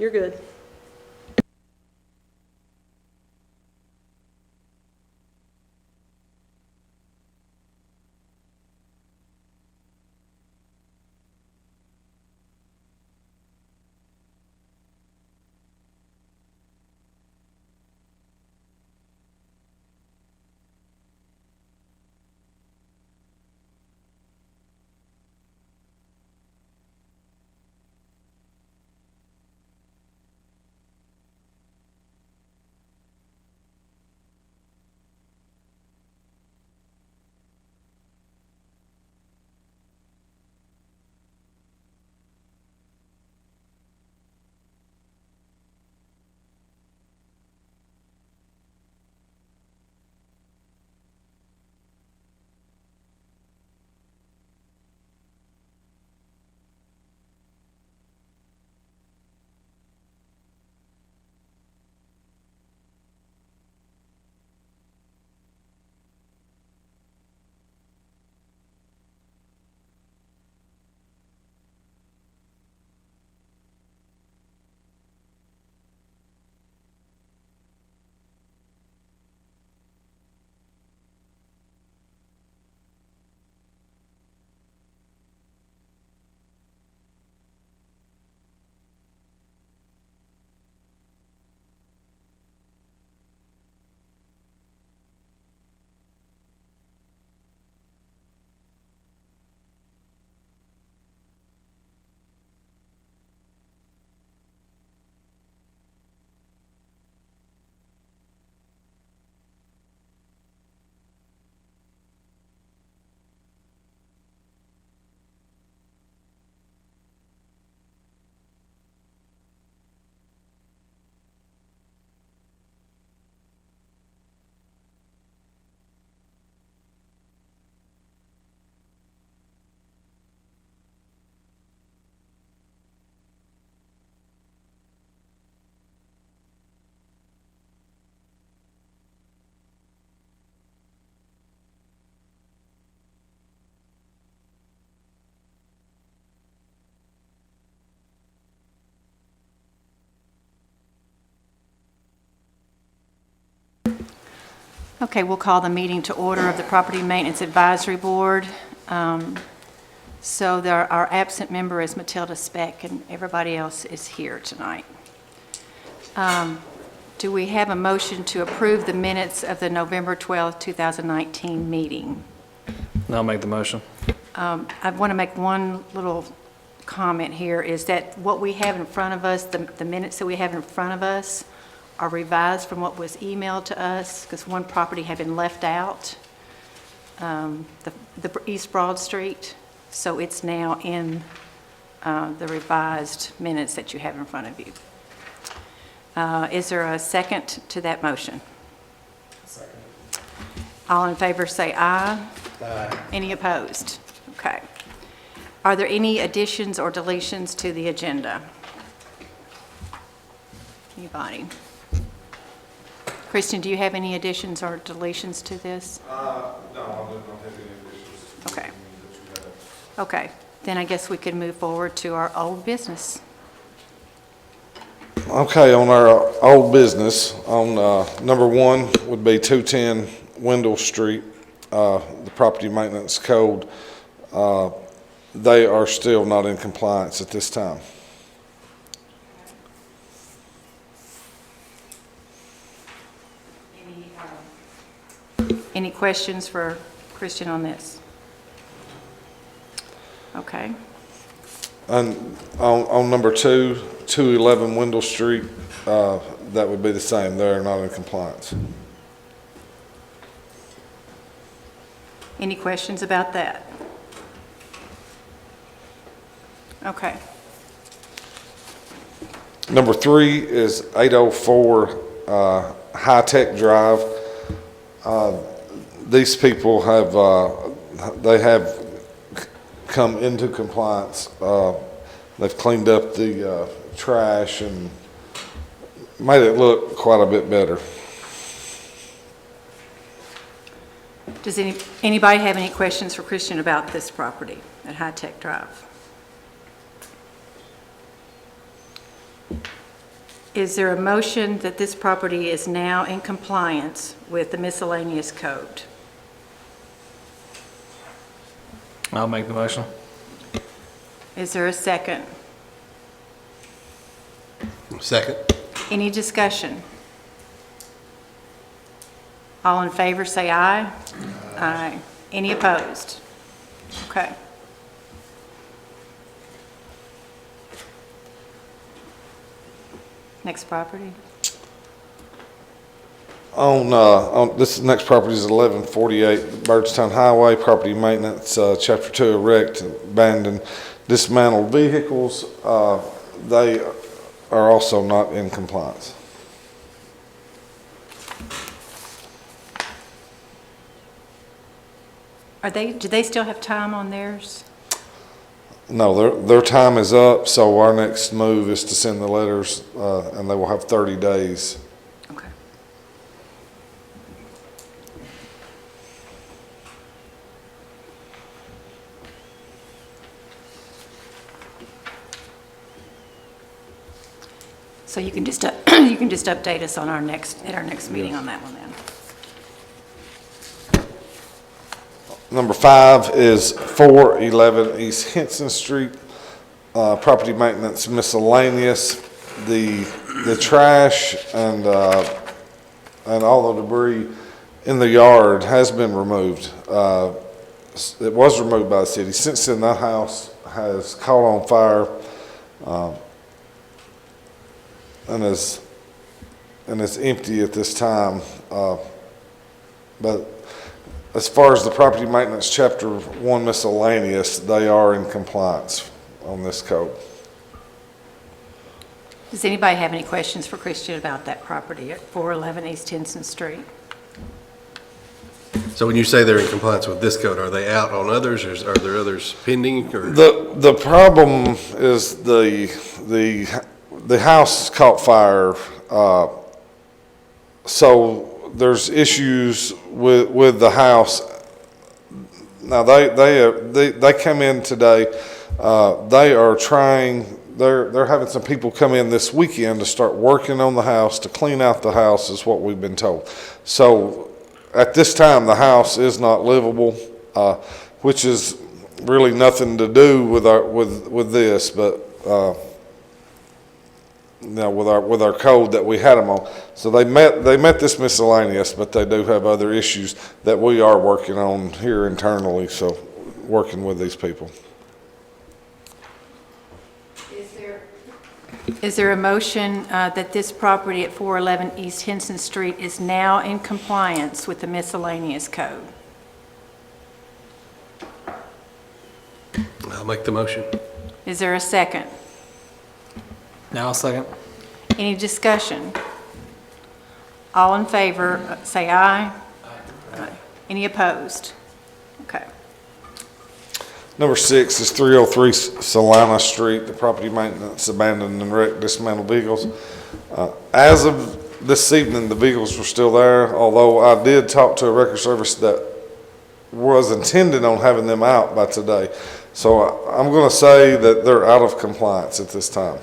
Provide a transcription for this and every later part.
you're good. Okay, we'll call the meeting to order of the Property Maintenance Advisory Board. So our absent member is Matilda Speck, and everybody else is here tonight. Do we have a motion to approve the minutes of the November 12th, 2019 meeting? I'll make the motion. I want to make one little comment here, is that what we have in front of us, the minutes that we have in front of us are revised from what was emailed to us, because one property had been left out, the East Broad Street, so it's now in the revised minutes that you have in front of you. Is there a second to that motion? Second. All in favor say aye. Aye. Any opposed? Okay. Are there any additions or deletions to the agenda? Anybody? Christian, do you have any additions or deletions to this? No, I don't have any additions. Okay. Okay, then I guess we can move forward to our old business. Okay, on our old business, on number one would be 210 Wendell Street, the property maintenance code. They are still not in compliance at this time. Any questions for Christian on this? Okay. And on number two, 211 Wendell Street, that would be the same. They're not in compliance. Any questions about that? Okay. Number three is 804 High Tech Drive. These people have come into compliance. They've cleaned up the trash and made it look quite a bit better. Does anybody have any questions for Christian about this property at High Tech Drive? Is there a motion that this property is now in compliance with the miscellaneous code? I'll make the motion. Is there a second? Second. Any discussion? All in favor, say aye. Aye. Any opposed? Okay. Next property. On this next property is 1148 Birdstown Highway, property maintenance, Chapter 2, erect, abandoned, dismantled vehicles. They are also not in compliance. Do they still have time on theirs? No, their time is up, so our next move is to send the letters, and they will have 30 days. Okay. So you can just, you can just update us on at our next meeting on that one then. Number 5 is 411 East Henson Street, property maintenance miscellaneous. The trash and all the debris in the yard has been removed. It was removed by the city. Since then, that house has caught on fire and is empty at this time. But as far as the property maintenance Chapter 1 miscellaneous, they are in compliance on this code. Does anybody have any questions for Christian about that property at 411 East Henson Street? So when you say they're in compliance with this code, are they out on others, or are there others pending? Or? The problem is the house caught fire, so there's issues with the house. Now they come in today. They are trying. They're having some people come in this weekend to start working on the house, to clean out the house, is what we've been told. So at this time, the house is not livable, which is really nothing to do with this, but with our code that we had them on. So they met this miscellaneous, but they do have other issues that we are working on here internally. So working with these people. Is there a motion that this property at 411 East Henson Street is now in compliance with the miscellaneous code? I'll make the motion. Is there a second? Now I'll second. Any discussion? All in favor, say aye. Aye. Any opposed? Okay. Number 6 is 303 Solana Street, the property maintenance, abandoned and wrecked, dismantled vehicles. As of this evening, the vehicles were still there, although I did talk to a record service that was intended on having them out by today. So I'm going to say that they're out of compliance at this time.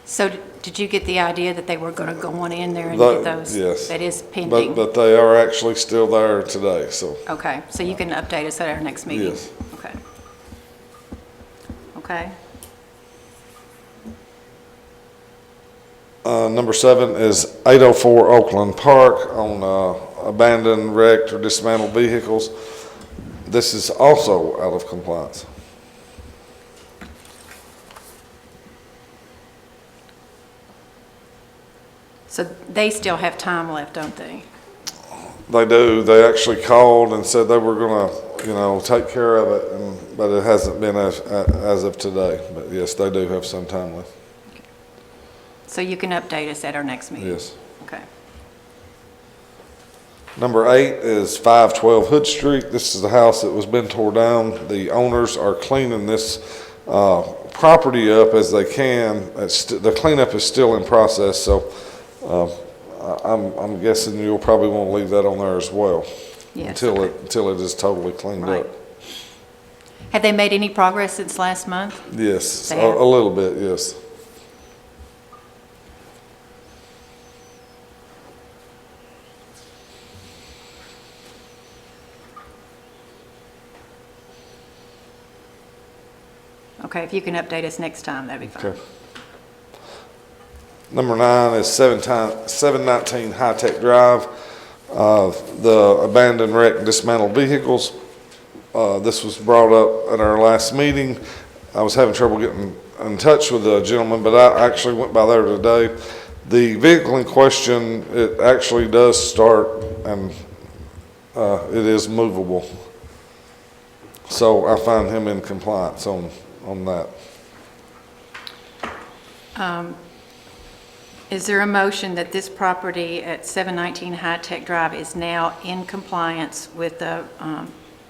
So did you get the idea that they were going to go on in there and get those? Yes. That is pending? But they are actually still there today, so. Okay, so you can update us at our next meeting? Yes. Okay. Okay. Number 7 is 804 Oakland Park on abandoned, wrecked, or dismantled vehicles. This is also out of compliance. So they still have time left, don't they? They do. They actually called and said they were going to, take care of it, but it hasn't been as of today. But yes, they do have some time left. Okay. So you can update us at our next meeting? Yes. Okay. Number 8 is 512 Hood Street. This is the house that was been tore down. The owners are cleaning this property up as they can. The cleanup is still in process, so I'm guessing you'll probably want to leave that on there as well. Yes, until it is totally cleaned Right. up. Have they made any progress since last month? Yes, They have? a little bit, yes. Okay, if you can update us next time, that'd be fine. Okay. Number 9 is 719 High Tech Drive. The abandoned, wrecked, dismantled vehicles. This was brought up at our last meeting. I was having trouble getting in touch with the gentleman, but I actually went by there today. The vehicle in question, it actually does start and it is movable. So I find him in compliance on that. Is there a motion that this property at 719 High Tech Drive is now in compliance with the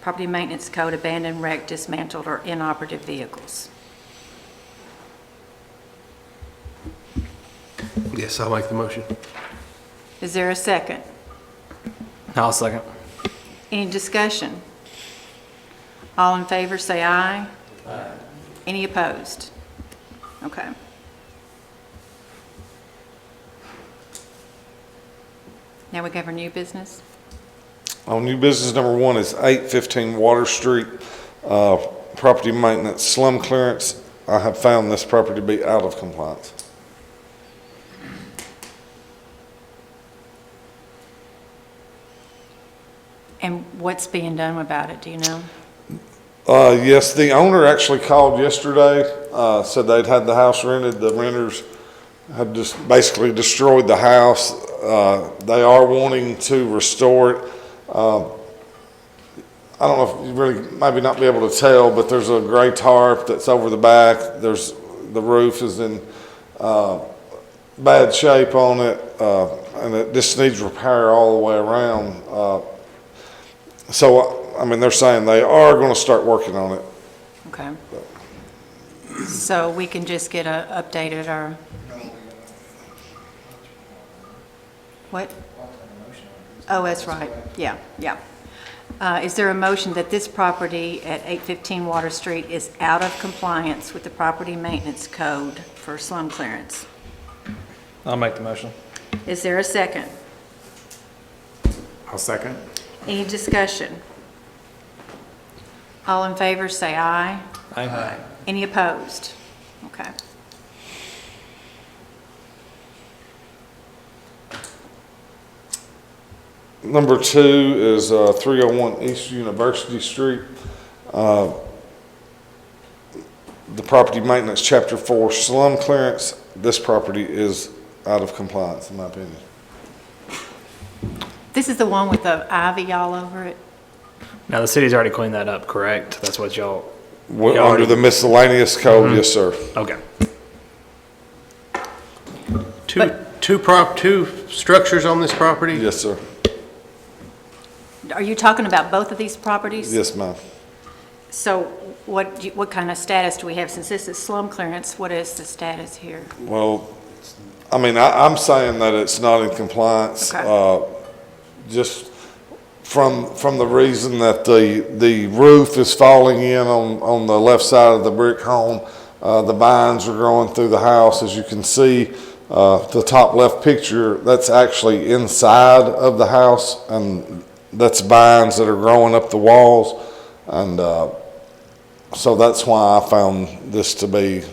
Property Maintenance Code, abandoned, wrecked, dismantled, or inoperative vehicles? Yes, I'll make the motion. Is there a second? I'll second. Any discussion? All in favor, say aye. Aye. Any opposed? Okay. Now we have our new business. On new business, number 1 is 815 Water Street, property maintenance slum clearance. I have found this property to be out of compliance. And what's being done about it, do you know? Yes, the owner actually called yesterday, said they'd had the house rented. The renters had just basically destroyed the house. They are wanting to restore it. I don't know if you really maybe not be able to tell, but there's a gray tarp that's over the back. The roof is in bad shape on it, and it just needs repair all the way around. So, I mean, they're saying they are going to start working on it. Okay. So we can just get a updated or what? Oh, that's right. Yeah, yeah. Is there a motion that this property at 815 Water Street is out of compliance with the Property Maintenance Code for slum clearance? I'll make the motion. Is there a second? I'll second. Any discussion? All in favor, say aye. Aye. Any opposed? Okay. Number 2 is 301 East University Street. The property maintenance chapter 4 slum clearance. This property is out of compliance, in my opinion. This is the one with the ivy all over it? Now, the city's already cleaned that up, correct? That's what y'all, Well, Yeah, under already- the miscellaneous code, yes, sir. okay. Two structures on this property? Yes, sir. Are you talking about both of these properties? Yes, ma'am. So what kind of status do we have? Since this is slum clearance, what is the status here? Well, I mean, I'm saying that it's not in compliance. Okay. Just from the reason that the roof is falling in on the left side of the brick home. The vines are growing through the house. As you can see, the top left picture, that's actually inside of the house, and that's vines that are growing up the walls. And so that's why I found this to be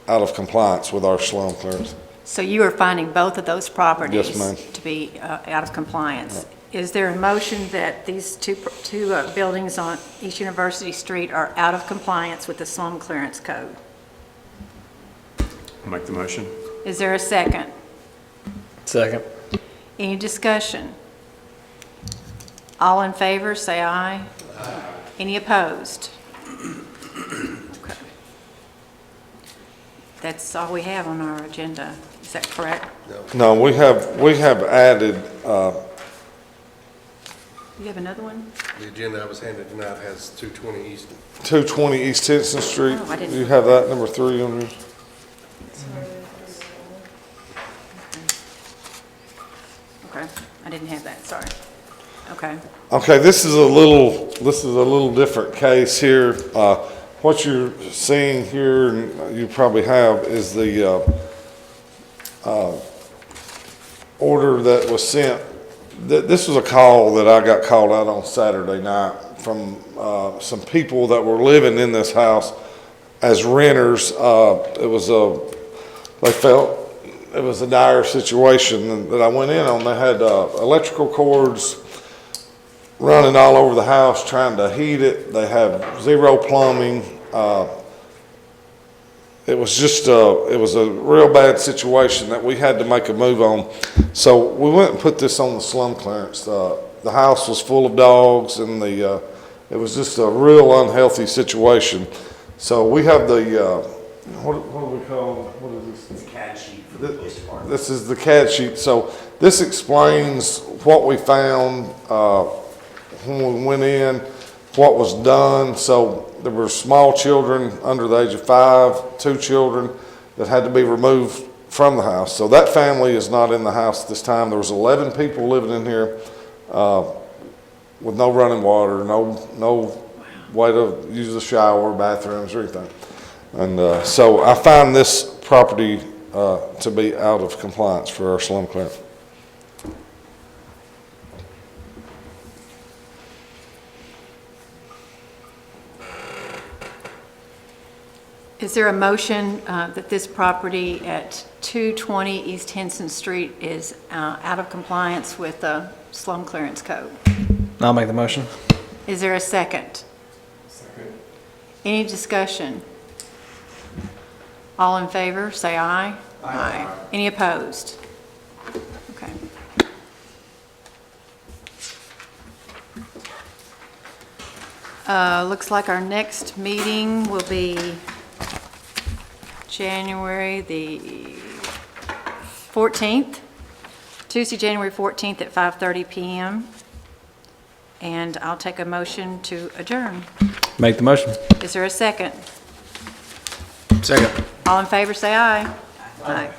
out of compliance with our slum clearance. So you are finding both of those properties Yes, ma'am. to be out of compliance. Is there a motion that these two buildings on East University Street are out of compliance with the slum clearance code? I'll make the motion. Is there a second? Second. Any discussion? All in favor, say aye. Aye. Any opposed? Okay. That's all we have on our agenda. Is that correct? No, we have added, You have another one? The agenda I was handed tonight has 220 East. 220 East Henson Street. Oh, I didn't- You have that, number 3 on yours? Okay, I didn't have that, sorry. Okay. Okay, this is a little different case here. What you're seeing here, and you probably have, is the order that was sent. This was a call that I got called out on Saturday night from some people that were living in this house as renters. They felt it was a dire situation that I went in on. They had electrical cords running all over the house trying to heat it. They have zero plumbing. It was a real bad situation that we had to make a move on. So we went and put this on the slum clearance. The house was full of dogs, and it was just a real unhealthy situation. So we have what do we call, what is this? It's a CAD sheet for the police department. This is the CAD sheet. So this explains what we found when we went in, what was done. So there were small children under the age of 5, 2 children that had to be removed from the house. So that family is not in the house at this time. There was 11 people living in here with no running water, no way to use the shower, bathrooms, or anything. And so I find this property to be out of compliance for our slum clearance. Is there a motion that this property at 220 East Henson Street is out of compliance with the slum clearance code? I'll make the motion. Is there a second? Second. Any discussion? All in favor, say aye. Aye. Any opposed? Okay. Looks like our next meeting will be January the 14th, Tuesday, January 14th at 5:30 p.m. And I'll take a motion to adjourn. Make the motion. Is there a second? Second. All in favor, say aye. Aye.